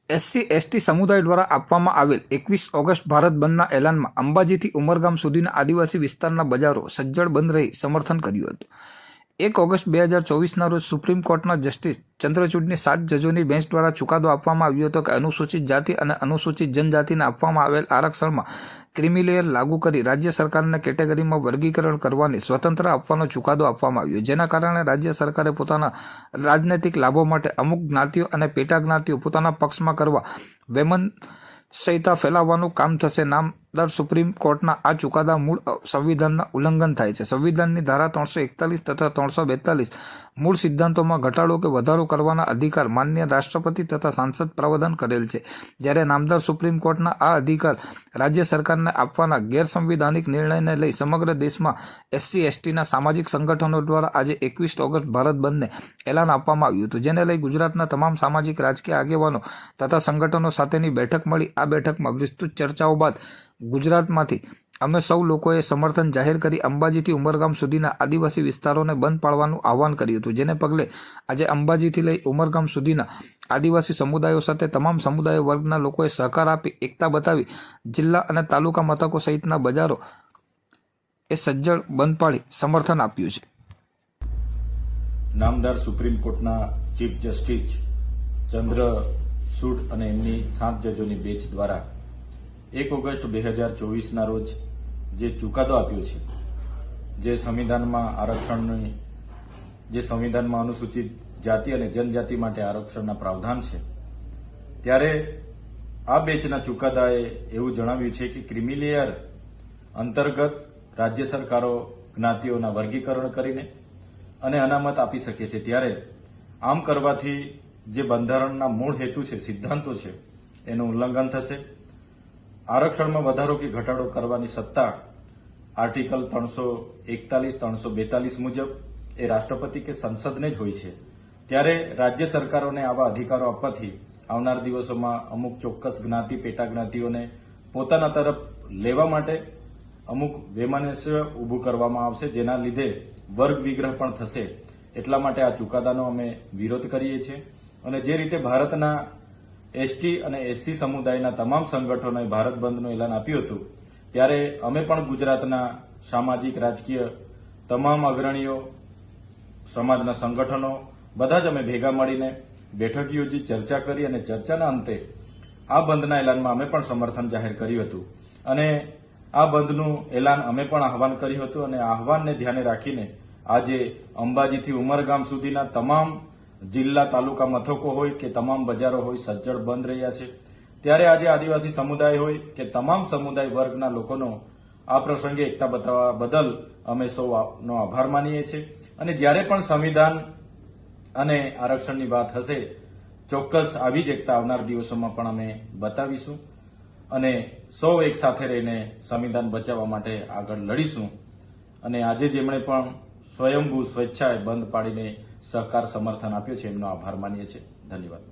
SC/ST સમુદાય દ્વારા આપવામાં આવેલ 21 ઓગસ્ટ ભારત બંધના એલાનમાં અંબાજીથી ઉમરગામ સુધીના આદિવાસી વિસ્તારના બજારો સજ્જડ બંધ રહી સમર્થન કર્યું હતું। 1 ઓગસ્ટ 2024ના રોજ સુપ્રીમ કોર્ટના જસ્ટિસ ચંદ્રચૂડની 7 જજોની બેન્ચ દ્વારા ચુકાદો આપવામાં આવ્યો હતો કે અનુસૂચિત જાતિ અને અનુસૂચિત જનજાતિને આપવામાં આવેલ આરક્ષણમાં ક્રિમિલેયર લાગુ કરી રાજ્ય સરકારને કેટેગરીમાં વર્ગીકરણ કરવાની સ્વતંત્ર આપવાનો ચુકાદો આપવામાં આવ્યો, જેના કારણે રાજ્ય સરકારે પોતાના રાજનૈતિક લાભો માટે અમુક જ્ઞાતિઓ અને પેટા જ્ઞાતિઓ પોતાના પક્ષમાં કરવા વૈમનસ્યતા ફેલાવવાનું કામ થશે। નામદાર સુપ્રીમ કોર્ટના આ ચુકાદા મૂળ સંવિધાનના ઉલ્લંઘન થાય છે। સંવિધાનની ધારા 341 તથા 342 મૂળ સિદ્ધાંતોમાં ઘટાડો કે વધારો કરવાના અધિકાર માન્ય રાષ્ટ્રપતિ તથા સાંસદ પ્રાવધાન કરેલ છે, જ્યારે નામદાર સુપ્રીમ કોર્ટના આ અધિકાર રાજ્ય સરકારને આપવાના ગેરસંવિધાનિક નિર્ણયને લઈ સમગ્ર દેશમાં SC/STના સામાજિક સંગઠનો દ્વારા આજે 21 ઓગસ્ટ ભારત બંધને એલાન આપવામાં આવ્યું હતું, જેને લઈ ગુજરાતના તમામ સામાજિક રાજકીય આગેવાનો તથા સંગઠનો સાથેની બેઠક મળી। આ બેઠકમાં વિસ્તૃત ચર્ચાઓ બાદ ગુજરાતમાંથી અમે સૌ લોકોએ સમર્થન જાહેર કરી અંબાજીથી ઉમરગામ સુધીના આદિવાસી વિસ્તારોને બંધ પાડવાનું આહવાન કર્યું હતું, જેને પગલે આજે અંબાજીથી લઈ ઉમરગામ સુધીના આદિવાસી સમુદાયો સાથે તમામ સમુદાય વર્ગના લોકોએ સહકાર આપી એકતા બતાવી જિલ્લા અને તાલુકા મથકો સહિતના બજારો એ સજ્જડ બંધ પાડી સમર્થન આપ્યું છે। નામદાર સુપ્રીમ કોર્ટના ચીફ જસ્ટિસ ચંદ્રચૂડ અને એમની 7 જજોની બેન્ચ દ્વારા 1 ઓગસ્ટ 2024ના રોજ જે ચુકાદો આપ્યો છે, જે સંવિધાનમાં આરક્ષણની જે સંવિધાનમાં અનુસૂચિત જાતિ અને જનજાતિ માટે આરક્ષણના પ્રાવધાન છે, ત્યારે આ બેન્ચના ચુકાદાએ એવું જણાવ્યું છે કે ક્રિમિલેયર અંતર્ગત રાજ્ય સરકારો જ્ઞાતિઓના વર્ગીકરણ કરીને અને અનામત આપી શકે છે, ત્યારે આમ કરવાથી જે બંધારણના મૂળ હેતુ છે, સિદ્ધાંતો છે, એનું ઉલ્લંઘન થશે। આરક્ષણમાં વધારો કે ઘટાડો કરવાની સત્તા આર્ટિકલ 341, 342 મુજબ એ રાષ્ટ્રપતિ કે સંસદને જ હોય છે, ત્યારે રાજ્ય સરકારોને આવા અધિકારો આપવાથી આવનાર દિવસોમાં અમુક ચોક્કસ જ્ઞાતિ પેટા જ્ઞાતિઓને પોતાના તરફ લેવા માટે અમુક વૈમનસ્ય ઊભું કરવામાં આવશે, જેના લીધે વર્ગ વિગ્રહ પણ થશે। એટલા માટે આ ચુકાદાનો અમે વિરોધ કરીએ છીએ અને જે રીતે ભારતના ST અને SC સમુદાયના તમામ સંગઠનોએ ભારત બંધનું એલાન આપ્યું હતું, ત્યારે અમે પણ ગુજરાતના સામાજિક રાજકીય તમામ અગ્રણીઓ, સમાજના સંગઠનો બધા જ અમે ભેગા મળીને બેઠક યોજી, ચર્ચા કરી અને ચર્ચાના અંતે આ બંધના એલાનમાં અમે પણ સમર્થન જાહેર કર્યું હતું અને આ બંધનું એલાન અમે પણ આહવાન કર્યું હતું અને આહવાનને ધ્યાને રાખીને આજે અંબાજીથી ઉમરગામ સુધીના તમામ જિલ્લા તાલુકા મથકો હોય કે તમામ બજારો હોય સજ્જડ બંધ રહ્યા છે। ત્યારે આજે આદિવાસી સમુદાય હોય કે તમામ સમુદાય વર્ગના લોકોનો આ પ્રસંગે એકતા બતાવવા બદલ અમે સૌનો આભાર માનીએ છીએ અને જ્યારે પણ સંવિધાન અને આરક્ષણની વાત હશે, ચોક્કસ આવી જ એકતા આવનાર દિવસોમાં પણ અમે બતાવીશું અને સૌ એક સાથે રહીને સંવિધાન બચાવવા માટે આગળ લડીશું। અને આજે જેમણે પણ સ્વયંભૂ સ્વેચ્છાએ બંધ પાડીને સહકાર સમર્થન આપ્યો છે, એમનો આભાર માનીએ છીએ। ધન્યવાદ।